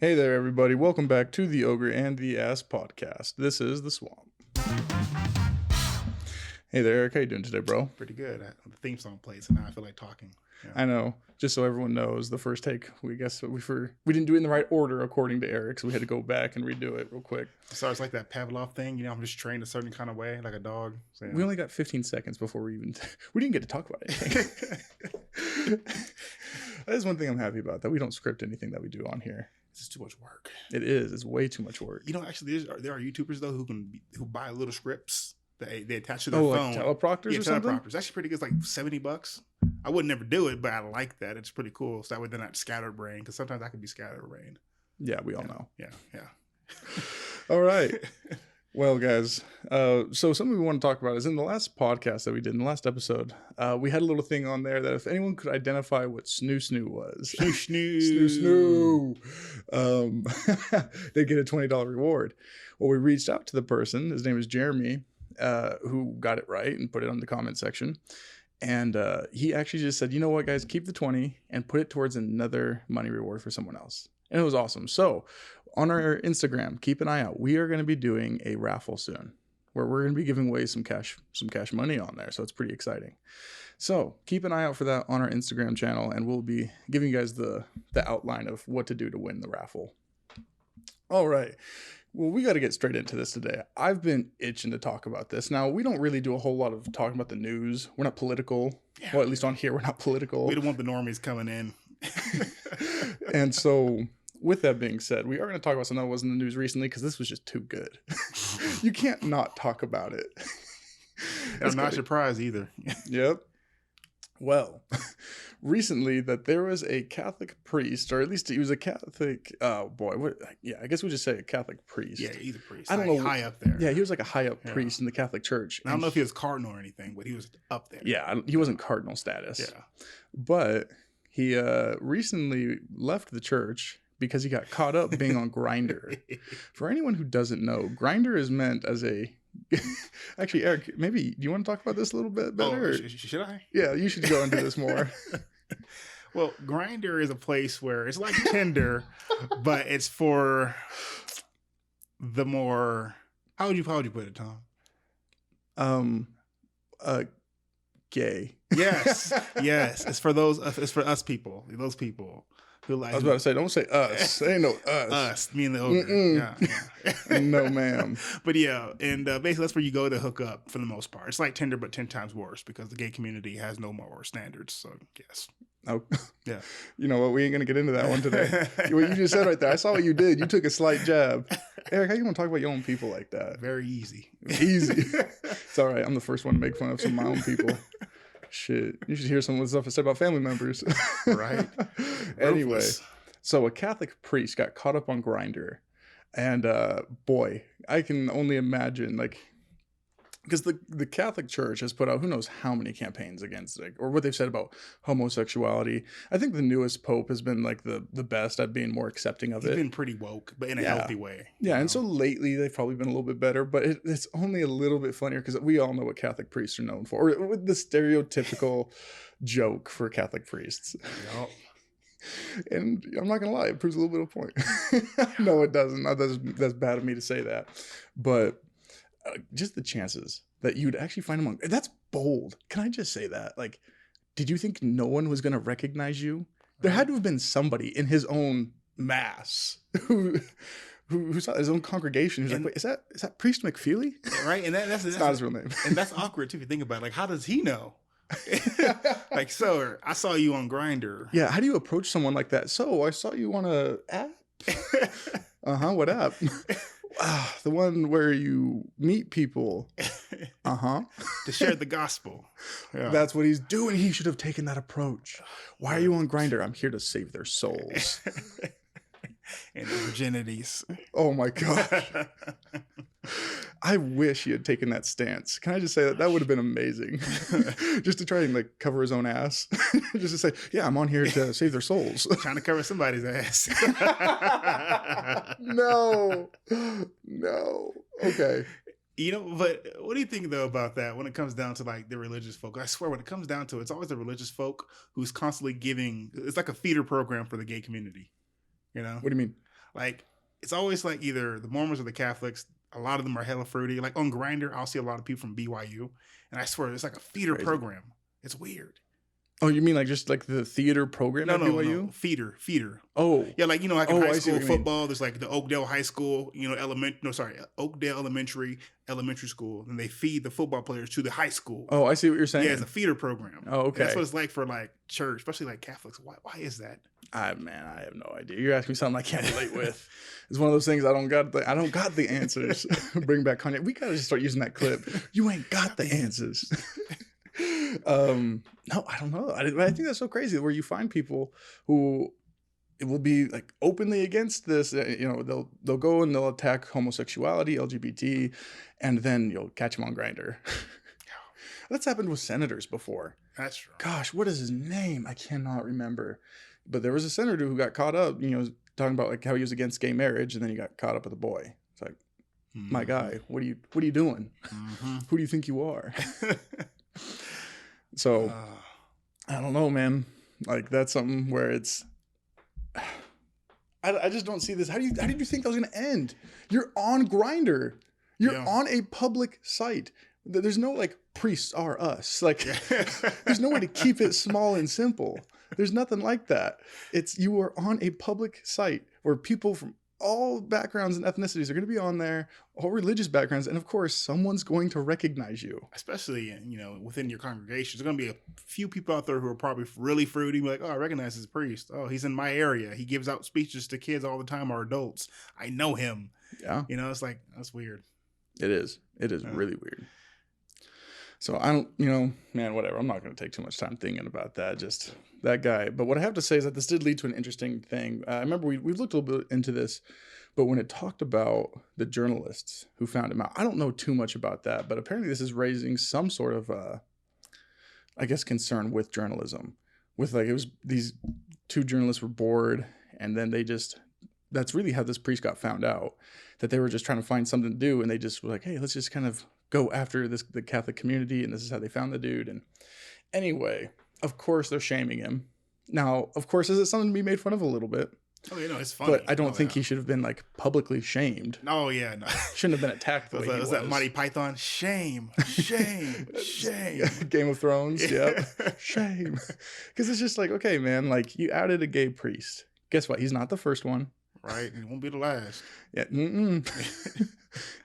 Hey there, everybody. Welcome back to the Ogre and the Ass podcast. This is The Swamp. Hey there, Eric. How you doing today, bro? Pretty good. The theme song plays, so now I feel like talking. Yeah. I know. Just so everyone knows, the first take, we didn't do it in the right order according to Eric, so we had to go back and redo it real quick. So it's like that Pavlov thing, I'm just trained a certain kind of way, like a dog. So, We only got 15 seconds before we didn't get to talk about anything. That is one thing I'm happy about, that we don't script anything that we do on here. This is too much work. It is. It's way too much work. Actually, there are YouTubers though who buy little scripts that they attach to their like phone. teleprompters or something? Teleprompters. Actually pretty good. It's like $70. I would never do it, but I like that. It's pretty cool. So that way they're not scatterbrained, because sometimes I can be scatterbrained. Yeah, we all know. Yeah. All right. Well, guys, so something we want to talk about is in the last podcast that we did, in the last episode, we had a little thing on there that if anyone could identify what snoo snoo was, snoo snoo, they'd get a $20 reward. Well, we reached out to the person. His name is Jeremy, who got it right and put it on the comment section. And he actually just said, you know what, guys, keep the 20 and put it towards another money reward for someone else. And it was awesome. So on our Instagram, keep an eye out. We are going to be doing a raffle soon where we're going to be giving away some cash money on there. So it's pretty exciting. So keep an eye out for that on our Instagram channel, and we'll be giving you guys the outline of what to do to win the raffle. All right. Well, we got to get straight into this today. I've been itching to talk about this. Now, we don't really do a whole lot of talking about the news. We're not political. Yeah. Well, at least on here, we're not political. We don't want the normies coming in. And so, with that being said, we are going to talk about something that was in the news recently, because this was just too good. You can't not talk about it. I'm not surprised either. Yep. Well, recently that there was a Catholic priest, or at least he was a Catholic, I guess we just say a Catholic priest. Yeah, he's a priest. I don't know. High up there. Yeah, he was like a high up priest in the Catholic Church. I don't know if he was cardinal or anything, but he was up there. Yeah, he wasn't cardinal status. Yeah. But he recently left the church because he got caught up being on Grindr. For anyone who doesn't know, Grindr is meant as a... Actually, Eric, maybe do you want to talk about this a little bit better? Should I? Yeah, you should go into this more. Well, Grindr is a place where it's like Tinder, but it's for the more... How would you put it, Tom? Gay. Yes. It's for those. It's for us people. Those people who like. I was about to say, don't say us. There ain't no us. Us, me and the ogre. Yeah. No, ma'am. But yeah, and basically that's where you go to hook up for the most part. It's like Tinder, but 10 times worse, because the gay community has no more standards. So yes. Oh, yeah. You know what? We ain't gonna get into that one today. What you just said right there, I saw what you did. You took a slight jab. Eric, how you want to talk about your own people like that? Very easy. Easy. It's all right. I'm the first one to make fun of some of my own people. Shit. You should hear some of the stuff I said about family members. Right. Anyway, so a Catholic priest got caught up on Grindr. And boy, I can only imagine, like, because the Catholic Church has put out who knows how many campaigns against it, or what they've said about homosexuality. I think the newest pope has been like the best at being more accepting of it. He's been pretty woke, but in a healthy way. Yeah, and so lately they've probably been a little bit better, but it's only a little bit funnier because we all know what Catholic priests are known for, or the stereotypical joke for Catholic priests. Yep. And I'm not gonna lie, it proves a little bit of point. No, it doesn't. That's bad of me to say that, but. Just the chances that you'd actually find him on... That's bold. Can I just say that? Like, did you think no one was going to recognize you? There had to have been somebody in his own mass who saw his own congregation who's like, wait, is that Priest McFeely? Right, and that's not his real name. And that's awkward too if you think about it. Like, how does he know? Like, so I saw you on Grindr. Yeah, how do you approach someone like that? So I saw you on a app. What app? The one where you meet people. To share the gospel. Yeah. That's what he's doing. He should have taken that approach. Why are you on Grindr? I'm here to save their souls. And their virginities. Oh my gosh. I wish he had taken that stance. Can I just say that? That would have been amazing. Just to try and like cover his own ass. Just to say, yeah, I'm on here to save their souls. Trying to cover somebody's ass. No. Okay. But what do you think though about that when it comes down to like the religious folk? I swear when it comes down to it, it's always the religious folk who's constantly giving, it's like a feeder program for the gay community. What do you mean? Like, it's always like either the Mormons or the Catholics. A lot of them are hella fruity. Like on Grindr, I'll see a lot of people from BYU, and I swear it's like a feeder program. It's weird. Oh, you mean like just like the theater program at BYU? No, feeder. Oh, yeah, like like in high school football, mean. there's like the Oakdale High School, Oakdale Elementary School, and they feed the football players to the high school. Oh, I see what you're saying. Yeah, it's a feeder program. Oh, okay. And that's what it's like for like church, especially like Catholics. Why is that? I have no idea. You're asking me something I can't relate with. It's one of those things I don't got the answers. Bring back Kanye. We gotta just start using that clip. You ain't got the answers. No, I don't know. I think that's so crazy where you find people who it will be like openly against this. They'll go and they'll attack homosexuality, LGBT, and then you'll catch them on Grindr. That's happened with senators before. That's true. Gosh, what is his name? I cannot remember. But there was a senator who got caught up, talking about like how he was against gay marriage, and then he got caught up with a boy. It's like, my guy, what are you doing? Who do you think you are? So, I don't know, man. Like that's something where it's, I just don't see this. How did you think that was going to end? You're on Grindr. You're on a public site. There's no like priests are us. Like there's no way to keep it small and simple. There's nothing like that. You are on a public site where people from all backgrounds and ethnicities are going to be on there, all religious backgrounds, and of course, someone's going to recognize you. Especially, within your congregation, there's going to be a few people out there who are probably really fruity, like, oh, I recognize this priest. Oh, he's in my area. He gives out speeches to kids all the time or adults. I know him. Yeah. It's like, that's weird. It is. It is really weird. So I don't, man, whatever. I'm not going to take too much time thinking about that. Just that guy. But what I have to say is that this did lead to an interesting thing. I remember we looked a little bit into this, but when it talked about the journalists who found him out, I don't know too much about that, but apparently this is raising some sort of, I guess, concern with journalism. With like, it was these two journalists were bored, and then that's really how this priest got found out, that they were just trying to find something to do, and they just were like, hey, let's just kind of go after the Catholic community, and this is how they found the dude. And anyway, of course they're shaming him. Now, of course, is it something to be made fun of a little bit? Oh, it's funny. But I don't think he should have been like publicly shamed. Oh yeah, no. Shouldn't have been attacked the way he was. Was that Monty Python? Shame. Game of Thrones. Yeah. Shame. Because it's just like, okay, man, like you outed a gay priest. Guess what? He's not the first one. Right. He won't be the last. Yeah.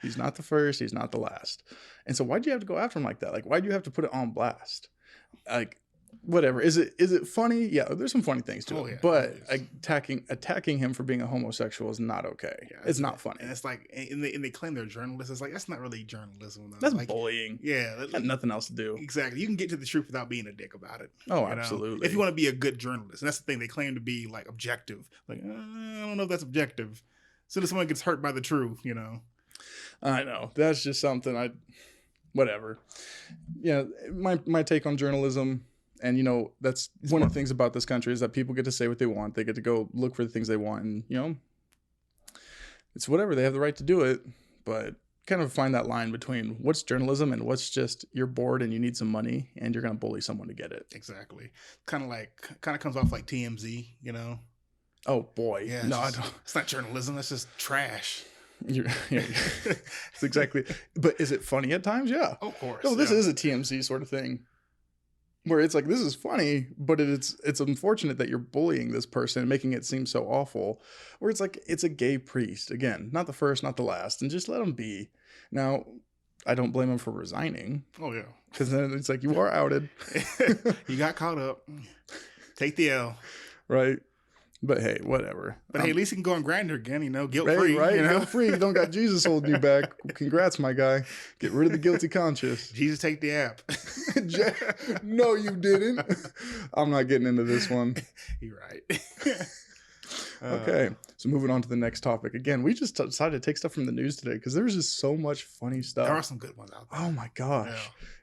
He's not the first. He's not the last. And so why'd you have to go after him like that? Like, why'd you have to put it on blast? Like, whatever. Is it funny? Yeah, there's some funny things to it. Yeah, but attacking him for being a homosexual is not okay. Yeah, it's not funny. And it's like, and they claim they're journalists. It's like, that's not really journalism, though. That's like, bullying. Yeah. Got nothing else to do. Exactly. You can get to the truth without being a dick about it. Oh, absolutely. If you want to be a good journalist. And that's the thing. They claim to be like objective. Like, I don't know if that's objective. As soon as someone gets hurt by the truth, I know. That's just something whatever. Yeah, my take on journalism. And, that's one of the things about this country is that people get to say what they want. They get to go look for the things they want. And, it's whatever. They have the right to do it. But kind of find that line between what's journalism and what's just you're bored and you need some money and you're going to bully someone to get it. Exactly. Kind of comes off like TMZ, Oh, boy. Yeah, no, I don't. It's not journalism. That's just trash. It's exactly. But is it funny at times? Yeah. Of course. No, this is a TMZ sort of thing. Where it's like, this is funny, but it's unfortunate that you're bullying this person and making it seem so awful. Where it's like, it's a gay priest. Again, not the first, not the last. And just let him be. Now, I don't blame him for resigning. Oh, yeah. Because then it's like, you are outed. You got caught up. Take the L. Right. But hey, whatever. But hey, at least you can go on Grindr again, guilt-free. Right, guilt-free. You don't got Jesus holding you back. Congrats, my guy. Get rid of the guilty conscience. Jesus, take the app. No, you didn't. I'm not getting into this one. You're right. Okay, so moving on to the next topic. Again, we just decided to take stuff from the news today because there's just so much funny stuff. There are some good ones out there. Oh my gosh.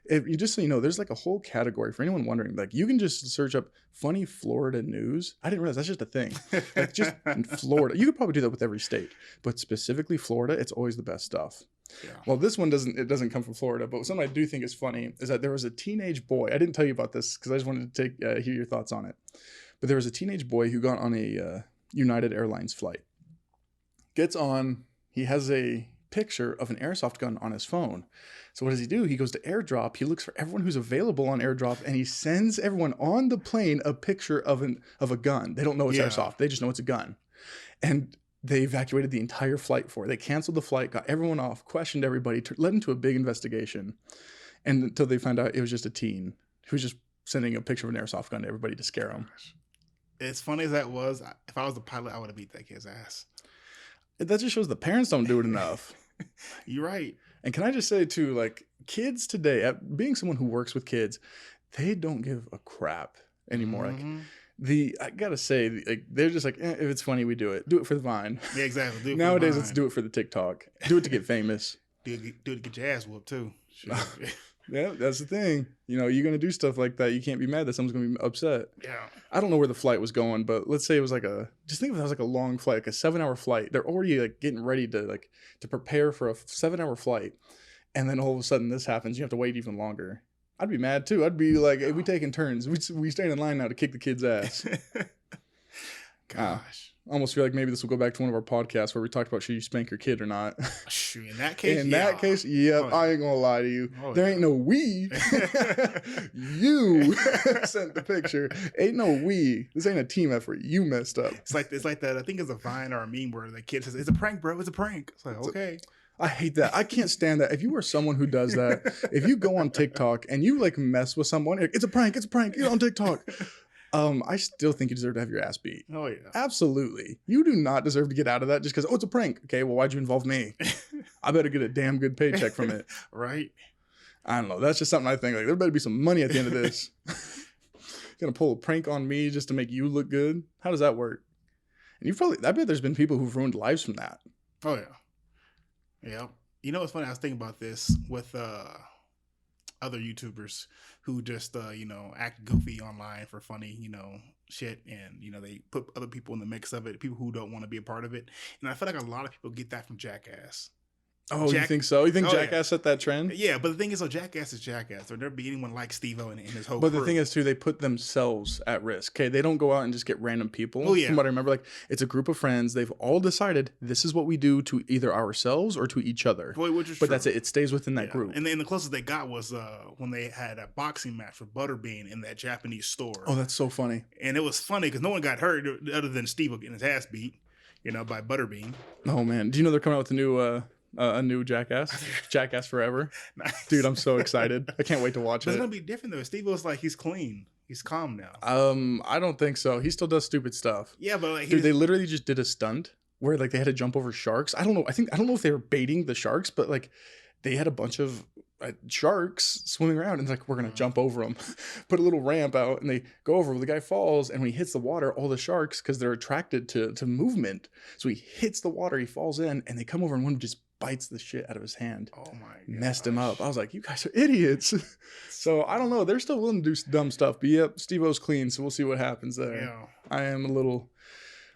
Yeah. If you just so you know, there's like a whole category for anyone wondering. Like you can just search up funny Florida news. I didn't realize that's just a thing. Like just in Florida. You could probably do that with every state, but specifically Florida, it's always the best stuff. Yeah. Well, this one doesn't come from Florida, but something I do think is funny is that there was a teenage boy. I didn't tell you about this because I just wanted to hear your thoughts on it. But there was a teenage boy who got on a United Airlines flight. gets on. He has a picture of an airsoft gun on his phone. So what does he do? He goes to airdrop. He looks for everyone who's available on airdrop, and he sends everyone on the plane a picture of a gun. They don't know it's airsoft. They just know it's a gun. And they evacuated the entire flight for it. They canceled the flight, got everyone off, questioned everybody, led into a big investigation. And until they found out it was just a teen who was just sending a picture of an airsoft gun to everybody to scare them. As funny as that was, if I was the pilot, I would have beat that kid's ass. That just shows the parents don't do it enough. You're right. And can I just say too, like, kids today, being someone who works with kids, they don't give a crap anymore. Mm-hmm. Like, I gotta say, like, they're just like, if it's funny, we do it. Do it for the Vine. Yeah, exactly. Do it Nowadays, for the let's do it for the TikTok. Do it to get famous. Do it to get your ass whooped too. Sure. Yeah, that's the thing. You know, you're gonna do stuff like that. You can't be mad that someone's gonna be upset. Yeah. I don't know where the flight was going, but let's say it was like just think of it as like a long flight, like a 7-hour flight. They're already like getting ready to prepare for a 7-hour flight. And then all of a sudden this happens. You have to wait even longer. I'd be mad too. I'd be like, hey, we taking turns. We stand in line now to kick the kid's ass. Gosh. I almost feel like maybe this will go back to one of our podcasts where we talked about should you spank your kid or not. In that case, that case, yep, oh, yeah. I ain't gonna lie to you. There ain't no we. You sent the picture. Ain't no we. This ain't a team effort. You messed up. It's like that. I think it's a Vine or a meme where the kid says, "It's a prank, bro. It's a prank." It's like, okay. I hate that. I can't stand that. If you are someone who does that, if you go on TikTok and you like mess with someone, it's a prank. It's a prank. You're on TikTok. I still think you deserve to have your ass beat. Oh yeah, absolutely. You do not deserve to get out of that just because it's a prank. Okay, well, why'd you involve me? I better get a damn good paycheck from it. Right? I don't know. That's just something I think like there better be some money at the end of this. Gonna pull a prank on me just to make you look good? How does that work? And I bet there's been people who've ruined lives from that. Oh yeah, yeah. You know what's funny? I was thinking about this with other YouTubers who just act goofy online for funny shit, and they put other people in the mix of it, people who don't want to be a part of it. And I feel like a lot of people get that from Jackass. Oh, you think so? You think Jackass set that trend? Yeah, but the thing is, Jackass is Jackass. There'll never be anyone like Steve-O and his whole But crew. the thing is, too, they put themselves at risk. Okay, they don't go out and just get random people. Oh, yeah. From what I remember, like, it's a group of friends. They've all decided this is what we do to either ourselves or to each other. Boy, which is but true. That's it. It stays within that group. And then the closest they got was when they had a boxing match with Butterbean in that Japanese store. Oh, that's so funny. And it was funny because no one got hurt other than Steve-O getting his ass beat, by Butterbean. Oh, man. Do you know they're coming out with a new Jackass? Jackass Forever. Nice. Dude, I'm so excited. I can't wait to watch it. It's gonna be different though. Steve-O's like he's clean. He's calm now. I don't think so. He still does stupid stuff. Yeah, but like, dude, they literally just did a stunt where like they had to jump over sharks. I don't know. I don't know if they were baiting the sharks, but like they had a bunch of sharks swimming around and like we're gonna jump over them. Put a little ramp out and they go over. The guy falls, and when he hits the water, all the sharks, because they're attracted to movement, so he hits the water, he falls in, and they come over and one just bites the shit out of his hand. Oh my god. Messed him up. I was like, you guys are idiots. So I don't know. They're still willing to do dumb stuff. But yep, Steve-O's clean, so we'll see what happens there. Yeah. I am I'm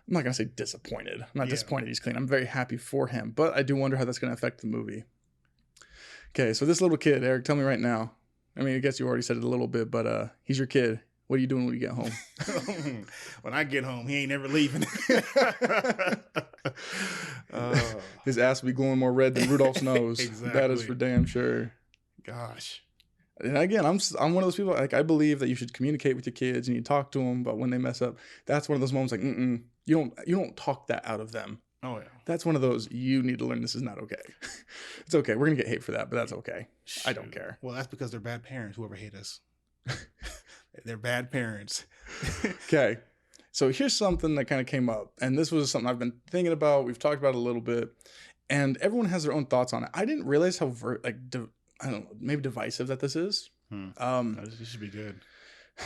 not going to say disappointed. I'm not disappointed he's clean. I'm very happy for him. But I do wonder how that's going to affect the movie. Okay, so this little kid, Eric, tell me right now. I mean, I guess you already said it a little bit, but he's your kid. What are you doing when you get home? When I get home, he ain't never leaving. His ass will be glowing more red than Rudolph's nose. Exactly. That is for damn sure. Gosh. And again, I'm one of those people, like, I believe that you should communicate with your kids and you talk to them, but when they mess up, that's one of those moments like, you don't talk that out of them. Oh, yeah. That's one of those, you need to learn this is not okay. It's okay. We're going to get hate for that, but that's okay. I don't care. Well, that's because they're bad parents, whoever hate us. They're bad parents. Okay. So here's something that kind of came up, and this was something I've been thinking about. We've talked about it a little bit, and everyone has their own thoughts on it. I didn't realize how I don't know, maybe divisive that this is. This should be good.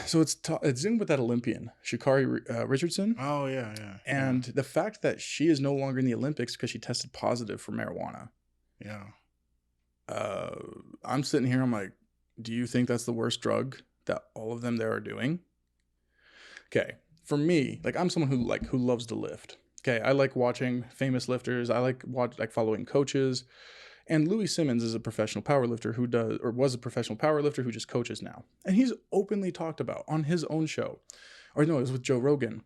So it's in with that Olympian, Sha'Carri Richardson. Oh yeah. And the fact that she is no longer in the Olympics because she tested positive for marijuana. Yeah. I'm sitting here. I'm like, do you think that's the worst drug that all of them there are doing? Okay. For me, like, I'm someone who loves to lift. Okay. I like watching famous lifters. I like following coaches. And Louis Simmons is a professional powerlifter was a professional powerlifter who just coaches now. And he's openly talked about on his own show. Or no, it was with Joe Rogan.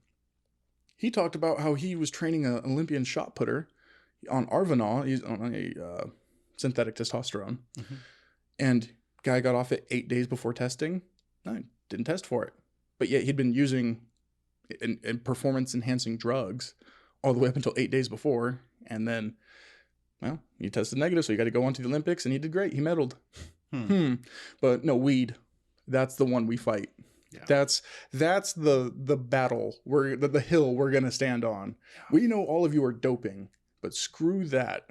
He talked about how he was training an Olympian shot putter on Arvinol. He's on a synthetic testosterone, Mm-hmm. and guy got off it 8 days before testing. No, didn't test for it, but yet he'd been using in performance enhancing drugs all the way up until 8 days before, and then, well, he tested negative, so he got to go on to the Olympics, and he did great. He medaled. But no, weed. That's the one we fight. Yeah. That's the battle the hill we're gonna stand on. We know all of you are doping, but screw that.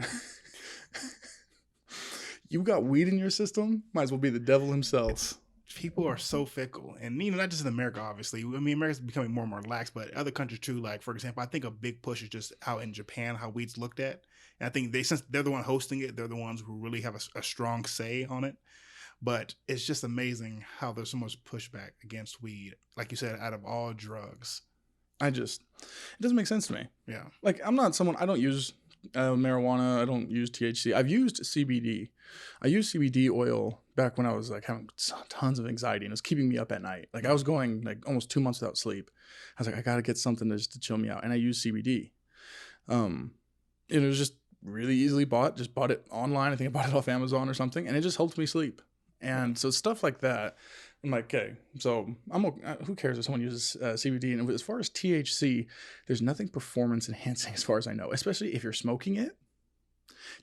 You got weed in your system, might as well be the devil himself. People are so fickle, and not just in America, obviously. I mean, America's becoming more and more lax, but other countries too. Like, for example, I think a big push is just how in Japan how weed's looked at, and I think since they're the one hosting it, they're the ones who really have a strong say on it. But it's just amazing how there's so much pushback against weed, like you said, out of all drugs. It doesn't make sense to me. Yeah, like I don't use marijuana. I don't use THC. I've used CBD. I used CBD oil back when I was like having tons of anxiety and it was keeping me up at night. Like I was going like almost 2 months without sleep. I was like, I got to get something just to chill me out. And I used CBD. It was just really easily bought. Just bought it online. I think I bought it off Amazon or something. And it just helped me sleep. And so stuff like that, I'm like, okay, so who cares if someone uses CBD? And as far as THC, there's nothing performance enhancing as far as I know, especially if you're smoking it.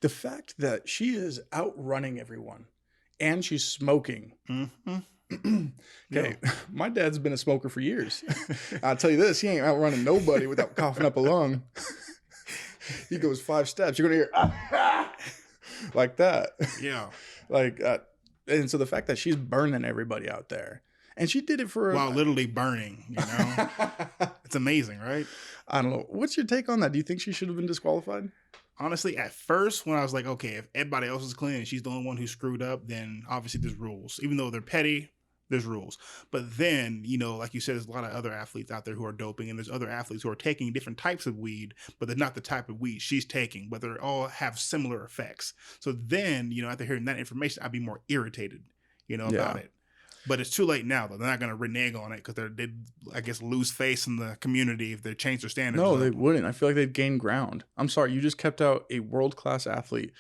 The fact that she is outrunning everyone and she's smoking. Mm-hmm. Okay, yeah. My dad's been a smoker for years. I'll tell you this, he ain't outrunning nobody without coughing up a lung. He goes 5 steps, you're going to hear like that. Yeah. And so the fact that she's burning everybody out there, and she did it for while literally burning, it's amazing, right? I don't know. What's your take on that? Do you think she should have been disqualified? Honestly, at first, when I was like, okay, if everybody else is clean and she's the only one who screwed up, then obviously there's rules. Even though they're petty, there's rules. But then, like you said, there's a lot of other athletes out there who are doping, and there's other athletes who are taking different types of weed, but they're not the type of weed she's taking, but they all have similar effects. So then, after hearing that information, I'd be more irritated, about it. But it's too late now, though. They're not going to renege on it because they, I guess, lose face in the community if they change their standards. No, they wouldn't. I feel like they'd gain ground. I'm sorry. You just kept out a world-class athlete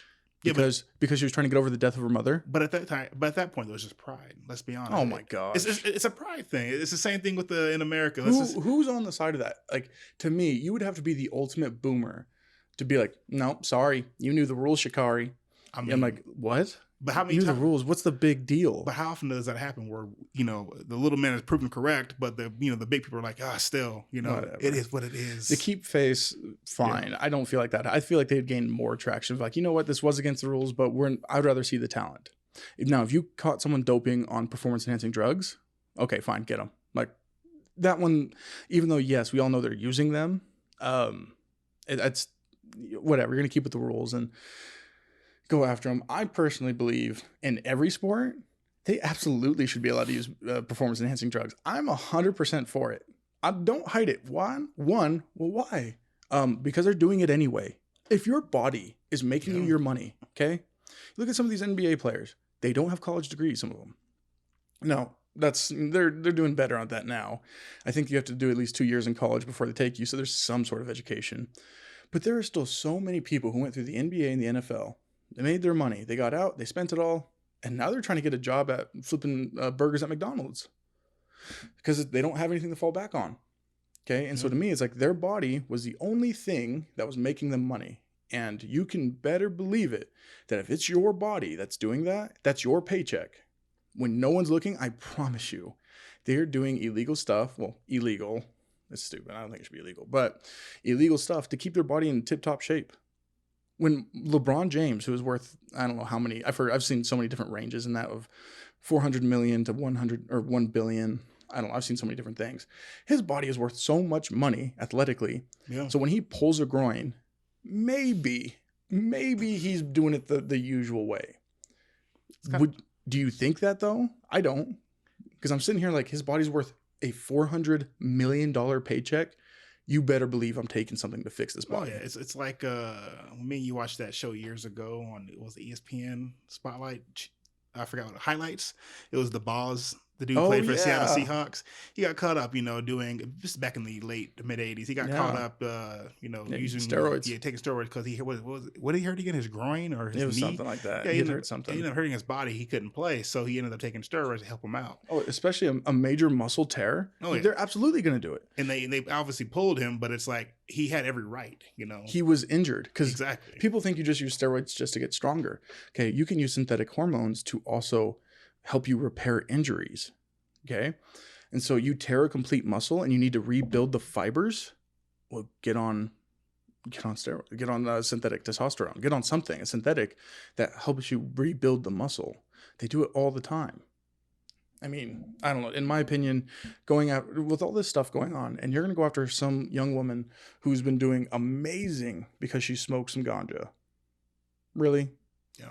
because she was trying to get over the death of her mother. But at that point, it was just pride. Let's be honest. Oh, my gosh. It's a pride thing. It's the same thing with in America. Who's on the side of that? Like, to me, you would have to be the ultimate boomer to be like, no, sorry. You knew the rules, Shikari. I'm like, what? But how many the rules? What's the big deal? But how often does that happen where, the little man is proven correct, but the big people are like, still, whatever. It is what it is. The keep face, fine. Yeah. I don't feel like that. I feel like they'd gain more traction. Like, you know what? This was against the rules, but I'd rather see the talent. Now, if you caught someone doping on performance enhancing drugs, okay, fine, get them. Like that one, even though, yes, we all know they're using them, it's whatever. You're going to keep with the rules and go after them. I personally believe in every sport, they absolutely should be allowed to use performance enhancing drugs. I'm 100% for it. I don't hide it. One, well, why? Because they're doing it anyway. If your body is making you your money, okay? Look at some of these NBA players. They don't have college degrees, some of them. No, they're doing better on that now. I think you have to do at least 2 years in college before they take you, so there's some sort of education. But there are still so many people who went through the NBA and the NFL. They made their money. They got out. They spent it all. And now they're trying to get a job at flipping burgers at McDonald's because they don't have anything to fall back on. Okay. And so to me, it's like their body was the only thing that was making them money. And you can better believe it that if it's your body that's doing that, that's your paycheck. When no one's looking, I promise you, they're doing illegal stuff. Well, illegal. It's stupid. I don't think it should be illegal, but illegal stuff to keep their body in tip-top shape. When LeBron James, who is worth, I don't know how many, I've seen so many different ranges in that of 400 million to 100 or 1 billion. I don't know. I've seen so many different things. His body is worth so much money athletically. Yeah. So when he pulls a groin, maybe he's doing it the usual way. Do you think that though? I don't. Because I'm sitting here like his body's worth a $400 million paycheck. You better believe I'm taking something to fix this body. Oh, yeah. It's like me and you watched that show years ago on, it was the ESPN Spotlight. I forgot what highlights. It was the Boz The dude played for the Seattle Seahawks. He got caught up, doing this back in the mid '80s. He got caught up, using steroids. Taking steroids because he what did he hurt again? His groin or his knee? It was something like that. Yeah, he hurt something. He ended up hurting his body. He couldn't play, so he ended up taking steroids to help him out. Oh, especially a major muscle tear. Oh, yeah. They're absolutely going to do it. And they obviously pulled him, but it's like he had every right, He was injured because exactly. People think you just use steroids just to get stronger. Okay, you can use synthetic hormones to also help you repair injuries. Okay. And so you tear a complete muscle and you need to rebuild the fibers. Well, get on steroids, get on synthetic testosterone, get on something, a synthetic that helps you rebuild the muscle. They do it all the time. I mean, I don't know. In my opinion, going out with all this stuff going on, and you're going to go after some young woman who's been doing amazing because she smoked some ganja. Really? Yeah.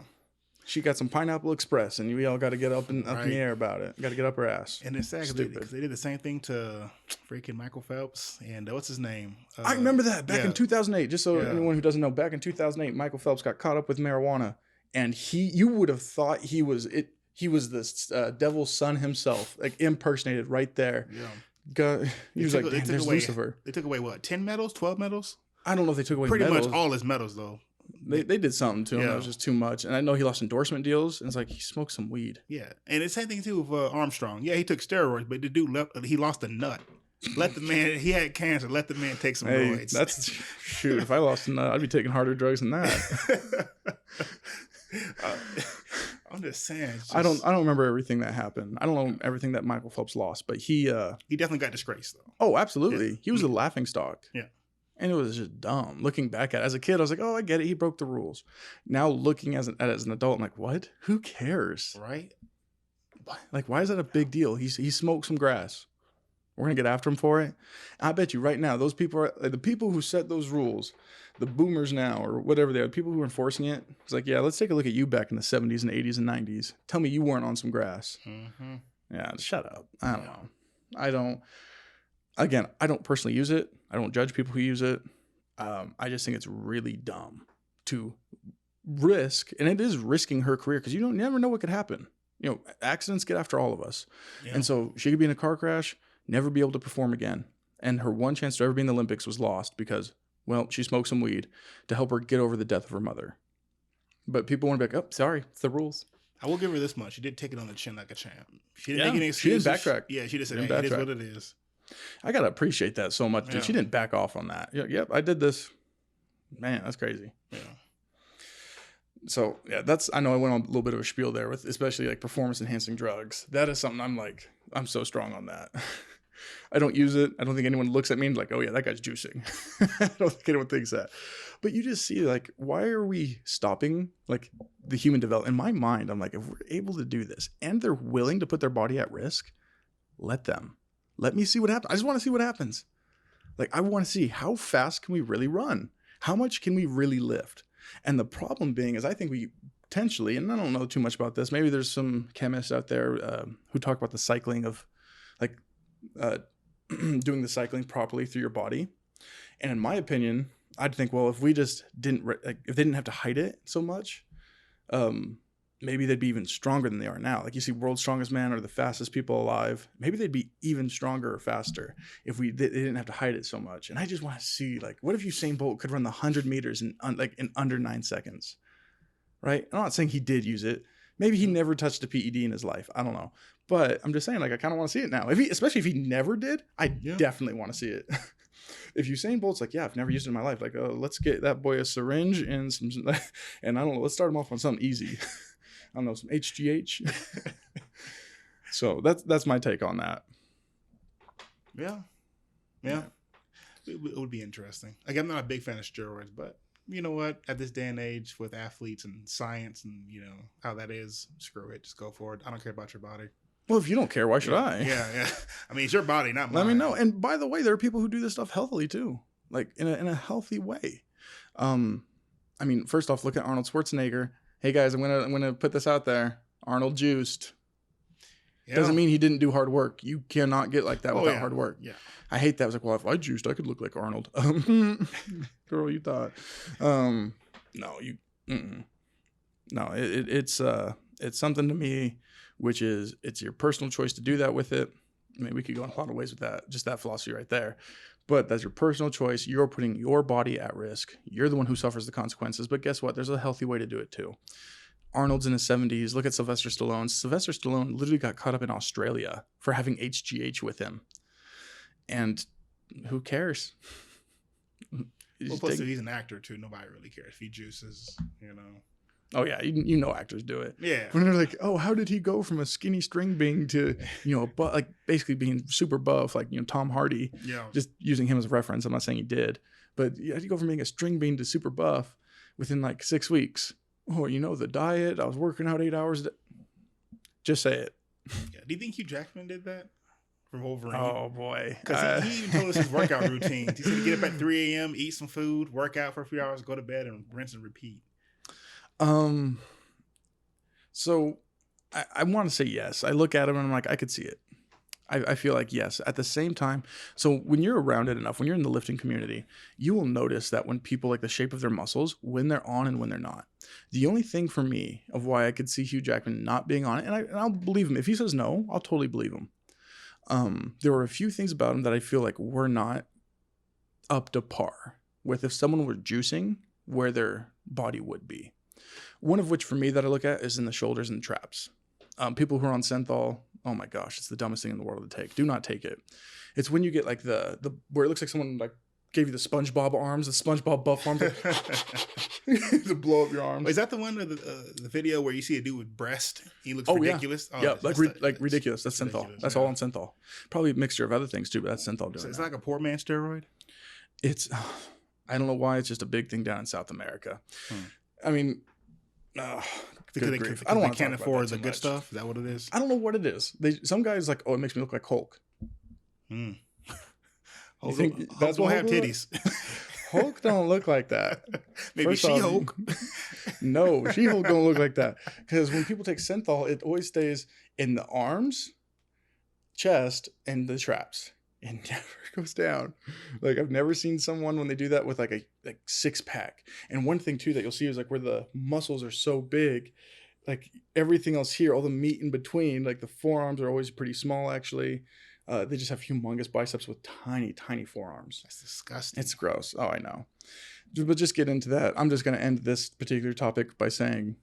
She got some Pineapple Express, and we all got to get up in the air about it. Got to get up her ass. And it's sad because they did the same thing to freaking Michael Phelps and what's his name? I remember that back in 2008. Just so anyone who doesn't know, back in 2008, Michael Phelps got caught up with marijuana, and you would have thought he was this devil's son himself, like impersonated right there. Yeah. He was like, there's Lucifer. They took away what? 10 medals? 12 medals? I don't know if they took away pretty medals. much all his medals though. They did something to him that was just too much. And I know he lost endorsement deals. And it's like, he smoked some weed. Yeah. And it's the same thing too with Armstrong. Yeah, he took steroids, but the dude he lost a nut. Let the man, he had cancer. Let the man take some roids. That's, shoot, if I lost a nut, I'd be taking harder drugs than that. I'm just saying. I don't remember everything that happened. I don't know everything that Michael Phelps lost, but he definitely got disgraced though. Oh, absolutely. Yeah. He was a laughing stock. Yeah. And it was just dumb. Looking back at it as a kid, I was like, "Oh, I get it. He broke the rules." Now looking at it as an adult, I'm like, "What? Who cares?" Right? Like, why is that a big deal? He smoked some grass. We're gonna get after him for it. I bet you right now, those people are like, the people who set those rules, the boomers now or whatever they are, the people who are enforcing it. It's like, yeah, let's take a look at you back in the 70s and 80s and 90s. Tell me you weren't on some grass. Mm-hmm. Yeah, shut up. I don't know. I don't personally use it. I don't judge people who use it. I just think it's really dumb to risk, and it is risking her career because you never know what could happen. Accidents get after all of us. Yeah. And so she could be in a car crash, never be able to perform again. And her one chance to ever be in the Olympics was lost because, well, she smoked some weed to help her get over the death of her mother. But people want to be like, oh, sorry, it's the rules. I will give her this much. She did take it on the chin like a champ. She didn't make any excuses. She didn't backtrack. Yeah, she just said, hey, it is what it is. I got to appreciate that so much, dude. Yeah. She didn't back off on that. Yep, I did this. Man, that's crazy. Yeah. So, yeah, I know I went on a little bit of a spiel there with especially like performance enhancing drugs. That is something I'm so strong on that. I don't use it. I don't think anyone looks at me and like, oh yeah, that guy's juicing. I don't think anyone thinks that. But you just see like, why are we stopping like the human development? In my mind, I'm like, if we're able to do this and they're willing to put their body at risk, let them. Let me see what happens. I just want to see what happens. Like, I want to see how fast can we really run? How much can we really lift? And the problem being is I think we potentially, and I don't know too much about this, maybe there's some chemists out there who talk about the cycling of like doing the cycling properly through your body. And in my opinion, I'd think, well, if we just if they didn't have to hide it so much, maybe they'd be even stronger than they are now. Like you see World's Strongest Man or the fastest people alive. Maybe they'd be even stronger or faster if they didn't have to hide it so much. And I just want to see, like, what if Usain Bolt could run the 100 meters in under 9 seconds, right? I'm not saying he did use it. Maybe he never touched a PED in his life. I don't know. But I'm just saying, like, I kind of want to see it now. Especially if he never did, I definitely want to see it. If Usain Bolt's like, yeah, I've never used it in my life. Like, let's get that boy a syringe and some, and I don't know, let's start him off on something easy. I don't know, some HGH. So that's my take on that. Yeah. It would be interesting. Like, I'm not a big fan of steroids, but you know what? At this day and age with athletes and science and, how that is, screw it. Just go for it. I don't care about your body. Well, if you don't care, why should I? Yeah. I mean, it's your body, not mine. Let me know. And by the way, there are people who do this stuff healthily too. Like in a healthy way. I mean, first off, look at Arnold Schwarzenegger. Hey guys, I'm gonna put this out there. Arnold juiced. Yeah. Doesn't mean he didn't do hard work. You cannot get like that without hard work. Yeah. I hate that. I was like, well, if I juiced, I could look like Arnold. Girl, you thought. No, it's It's something to me, which is it's your personal choice to do that with it. I mean, we could go in a lot of ways with that, just that philosophy right there. But that's your personal choice. You're putting your body at risk. You're the one who suffers the consequences. But guess what? There's a healthy way to do it too. Arnold's in his 70s. Look at Sylvester Stallone. Sylvester Stallone literally got caught up in Australia for having HGH with him. And who cares? Well, plus he's an actor too. Nobody really cares if he juices, Oh yeah, you know actors do it. Yeah. When they're like, oh, how did he go from a skinny string bean to, like basically being super buff, like Tom Hardy. Yeah. Just using him as a reference. I'm not saying he did, but how did he go from being a string bean to super buff within like 6 weeks? Oh, the diet. I was working out 8 hours a day. Just say it. Yeah. Do you think Hugh Jackman did that for Wolverine? Oh boy, because he even told us his workout routine. He said to get up at 3 a.m., eat some food, work out for a few hours, go to bed, and rinse and repeat. So I want to say yes. I look at him and I'm like, I could see it. I feel like yes. At the same time, so when you're around it enough, when you're in the lifting community, you will notice that when people like the shape of their muscles, when they're on and when they're not. The only thing for me of why I could see Hugh Jackman not being on it, and I'll believe him. If he says no, I'll totally believe him. There were a few things about him that I feel like were not up to par with if someone were juicing where their body would be. One of which for me that I look at is in the shoulders and traps. People who are on Synthol, oh my gosh, it's the dumbest thing in the world to take. Do not take it. It's when you get like the where it looks like someone like gave you the SpongeBob arms, the SpongeBob buff arms, to blow up your arms. Is that the one of the video where you see a dude with breast? He looks ridiculous. Yeah, ridiculous. That's Synthol. That's all on Synthol. Probably a mixture of other things too, but that's Synthol doing. So it's that. like a poor man steroid. It's, I don't know why it's just a big thing down in South America. I mean. Because they can't afford the good stuff. Is that what it is? I don't know what it is. Some guys like, oh, it makes me look like Hulk. You think that's why have titties? Hulk don't look like that. Maybe She-Hulk. No, She-Hulk don't look like that. Because when people take Synthol, it always stays in the arms, chest, and the traps. It never goes down. Like I've never seen someone when they do that with like a six pack. And one thing too that you'll see is like where the muscles are so big, like everything else here, all the meat in between, like the forearms are always pretty small actually. They just have humongous biceps with tiny, tiny forearms. That's disgusting. It's gross. Oh, I know. But just get into that. I'm just going to end this particular topic by saying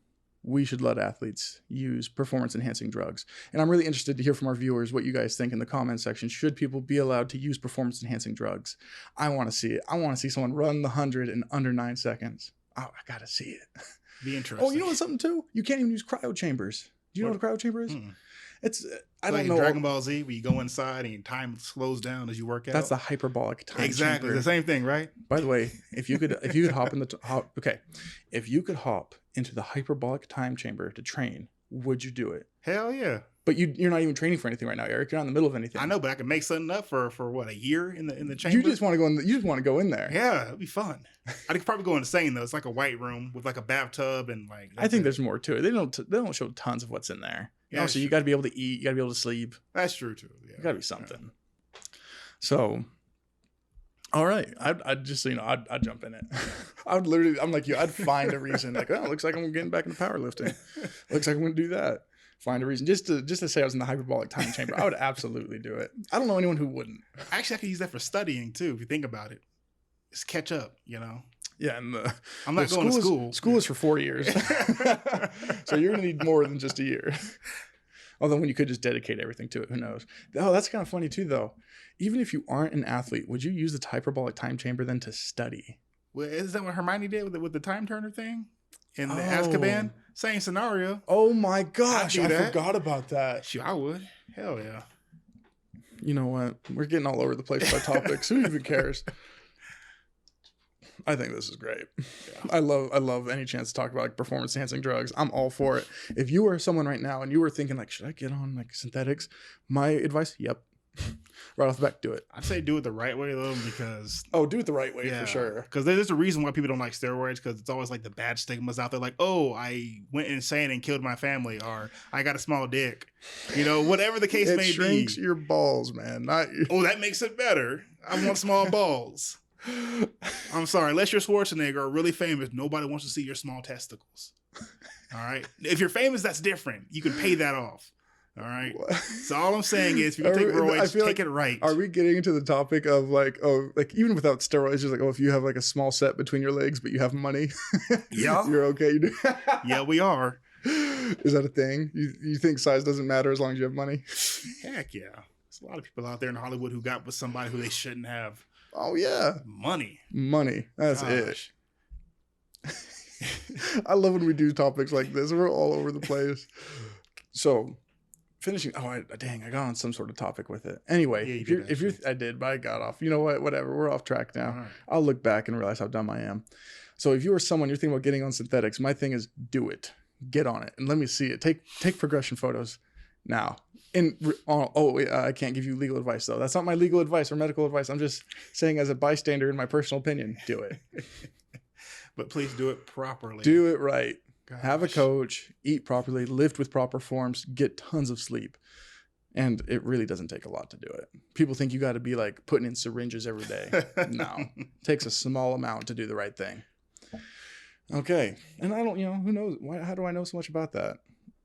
we should let athletes use performance-enhancing drugs. And I'm really interested to hear from our viewers what you guys think in the comment section. Should people be allowed to use performance-enhancing drugs? I want to see it. I want to see someone run the 100 in under 9 seconds. Oh, I got to see it. Be interesting. Oh, you know what's something too? You can't even use cryo chambers. Do you know what a cryo chamber is? It's I like don't know. Dragon Ball Z, where you go inside and time slows down as you work out. That's the hyperbolic time exactly chamber. The same thing, right? By the way, if you could hop in the if you could hop into the hyperbolic time chamber to train, would you do it? Hell yeah! But you're not even training for anything right now, Eric. You're not in the middle of anything. I know, but I can make something up for what, a year in the chamber. You just want to go in. You just want to go in there. Yeah, it'd be fun. I could probably go insane though. It's like a white room with like a bathtub and like. I think there's more to it. They don't show tons of what's in there. Yeah, so you got to be able to eat. You got to be able to sleep. That's true too. Yeah. You got to be something. Yeah. So, all right, I'd just I'd jump in it. I'm like you. I'd find a reason. Like, oh, looks like I'm getting back into powerlifting. Looks like I'm going to do that. Find a reason just to say I was in the hyperbolic time chamber. I would absolutely do it. I don't know anyone who wouldn't. Actually, I could use that for studying too. If you think about it, just catch up. Yeah, and I'm not going to school. School is for 4 years, so you're gonna need more than just a year. Although when you could just dedicate everything to it, who knows? Oh, that's kind of funny too, though. Even if you aren't an athlete, would you use the hyperbolic time chamber then to study? Well, is that what Hermione did with the time turner thing in the Azkaban? Same scenario. Oh my gosh, I forgot about that. Shoot, I would. Hell yeah. You know what? We're getting all over the place by topics. Who even cares? I think this is great. Yeah. I love any chance to talk about like performance enhancing drugs. I'm all for it. If you are someone right now and you were thinking like, should I get on like synthetics? My advice, yep. Right off the bat, do it. I'd say do it the right way though, because do it the right way for sure. Because there's a reason why people don't like steroids, because it's always like the bad stigmas out there, like, oh, I went insane and killed my family, or I got a small dick, whatever the case may be. It shrinks your balls, man. Not your... Oh, that makes it better. I want small balls. I'm sorry, unless you're Schwarzenegger or really famous, nobody wants to see your small testicles. All right. If you're famous, that's different. You can pay that off. All right. So all I'm saying is, if you take steroids, take it right. Are we getting into the topic of like, oh, like even without steroids, just like, oh, if you have like a small set between your legs, but you have money, yeah, you're okay. You do. Yeah, we are. Is that a thing? You think size doesn't matter as long as you have money? Heck yeah. There's a lot of people out there in Hollywood who got with somebody who they shouldn't have. Oh yeah. Money. That's it. I love when we do topics like this. We're all over the place. So finishing. Oh, dang! I got on some sort of topic with it. Anyway, yeah, if you're, I did, but I got off. You know what? Whatever. We're off track now. Right. I'll look back and realize how dumb I am. So if you are someone you're thinking about getting on synthetics, my thing is do it. Get on it and let me see it. Take progression photos now. I can't give you legal advice though. That's not my legal advice or medical advice. I'm just saying as a bystander in my personal opinion, do it. But please do it properly. Do it right. Gosh. Have a coach, eat properly, lift with proper forms, get tons of sleep. And it really doesn't take a lot to do it. People think you got to be like putting in syringes every day. No, it takes a small amount to do the right thing. Okay. And I don't, who knows? How do I know so much about that?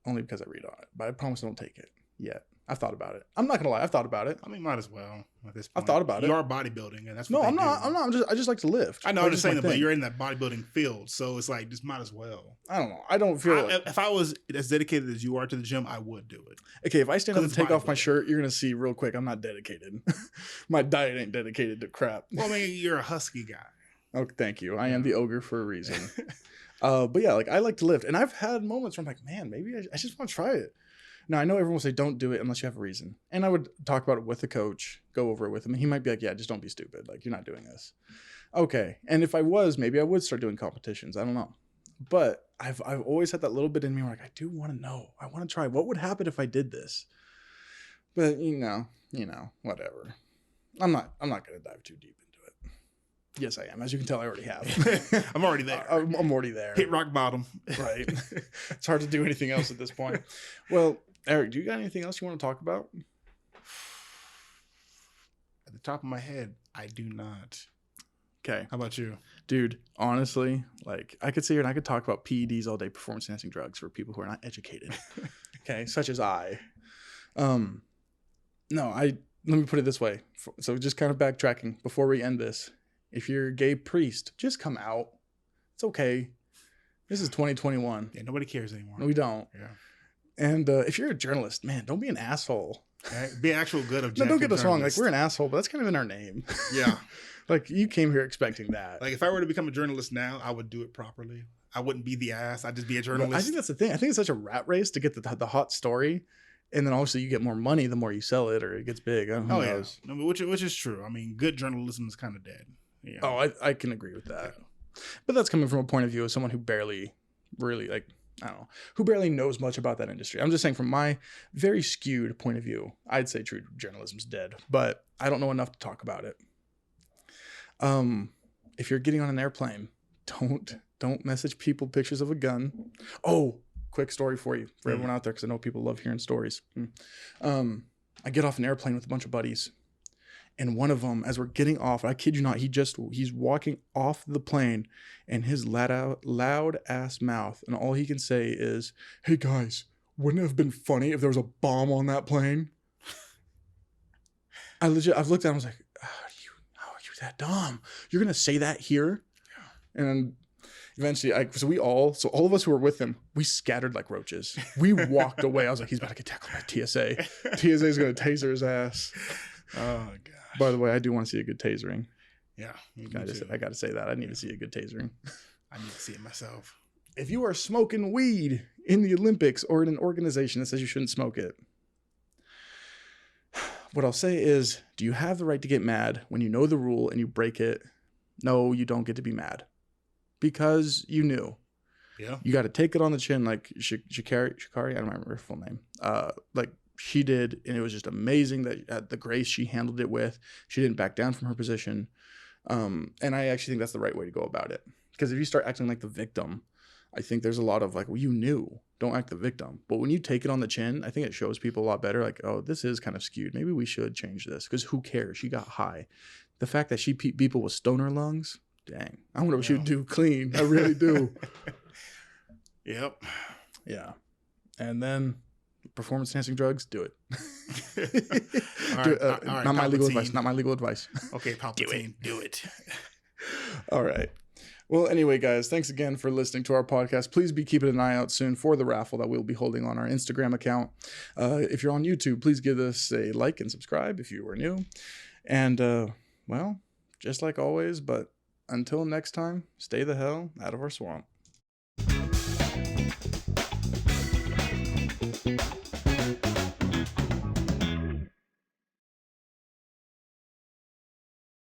Only because I read on it. But I promise I don't take it yet. I've thought about it. I'm not going to lie. I've thought about it. I mean, might as well at this point. I've thought about it. You are bodybuilding, and that's what I'm not. I just like to lift. I know. I'm just saying that, but you're in that bodybuilding field, so it's like just might as well. I don't know. I don't feel if I was as dedicated as you are to the gym, I would do it. Okay, if I stand up and take off my shirt, you're gonna see real quick I'm not dedicated. My diet ain't dedicated to crap. Well, I mean, you're a husky guy. Oh, thank you. I am the ogre for a reason. But yeah, like I like to lift, and I've had moments where I'm like, man, maybe I just want to try it. Now, I know everyone will say don't do it unless you have a reason. And I would talk about it with the coach, go over it with him. And he might be like, yeah, just don't be stupid. Like, you're not doing this. Okay. And if I was, maybe I would start doing competitions. I don't know. But I've always had that little bit in me where like, I do want to know. I want to try. What would happen if I did this? But, whatever. I'm not going to dive too deep into it. Yes, I am. As you can tell, I already have. I'm already there. I'm already there. Hit rock bottom. Right. It's hard to do anything else at this point. Well, Eric, do you got anything else you want to talk about? At the top of my head, I do not. Okay. How about you? Dude, honestly, like I could sit here and I could talk about PEDs all day, performance enhancing drugs for people who are not educated. Okay, such as I. Let me put it this way. So just kind of backtracking before we end this. If you're a gay priest, just come out. It's okay. This is 2021. Yeah, nobody cares anymore. No, we don't. Yeah. And if you're a journalist, man, don't be an asshole. Right? Be actual good objective. No, don't get us wrong. Like, we're an asshole, but that's kind of in our name. Yeah. Like, you came here expecting that. Like, if I were to become a journalist now, I would do it properly. I wouldn't be the ass. I'd just be a journalist. But I think that's the thing. I think it's such a rat race to get the hot story. And then obviously you get more money the more you sell it or it gets big. Who knows? Yeah. No, which is true. I mean, good journalism is kind of dead. Yeah. Oh, I can agree with that. Yeah. But that's coming from a point of view of someone who barely really who barely knows much about that industry. I'm just saying from my very skewed point of view, I'd say true journalism's dead, but I don't know enough to talk about it. If you're getting on an airplane, don't message people pictures of a gun. Oh, quick story for you, for everyone out there, because I know people love hearing stories. I get off an airplane with a bunch of buddies. And one of them, as we're getting off, I kid you not, he's walking off the plane and his loud ass mouth. And all he can say is, hey guys, wouldn't it have been funny if there was a bomb on that plane? I've looked at him, I was like, how are you that dumb? You're going to say that here? Yeah. And eventually, so all of us who were with him, we scattered like roaches. We walked away. I was like, he's about to get tackled by TSA. TSA is going to taser his ass. Oh, God. By the way, I do want to see a good tasering. Yeah. I got to say that. I need to see a good tasering. I need to see it myself. If you are smoking weed in the Olympics or in an organization that says you shouldn't smoke it, what I'll say is, do you have the right to get mad when you know the rule and you break it? No, you don't get to be mad because you knew. Yeah. You got to take it on the chin like Shikari, I don't remember her full name. Like she did, and it was just amazing that the grace she handled it with. She didn't back down from her position. And I actually think that's the right way to go about it. Because if you start acting like the victim, I think there's a lot of like, well, you knew, don't act the victim. But when you take it on the chin, I think it shows people a lot better. Like, oh, this is kind of skewed. Maybe we should change this. Because who cares? She got high. The fact that she people with stoner lungs, dang. I wonder what she would do clean. I really do. Yep. Yeah. And then performance enhancing drugs, do it. All right, not my legal Palpatine. advice. Not my legal advice. Okay, Palpatine, do it. All right. Well, anyway, guys, thanks again for listening to our podcast. Please be keeping an eye out soon for the raffle that we'll be holding on our Instagram account. If you're on YouTube, please give us a like and subscribe if you are new. And, well, just like always, but until next time, stay the hell out of our swamp.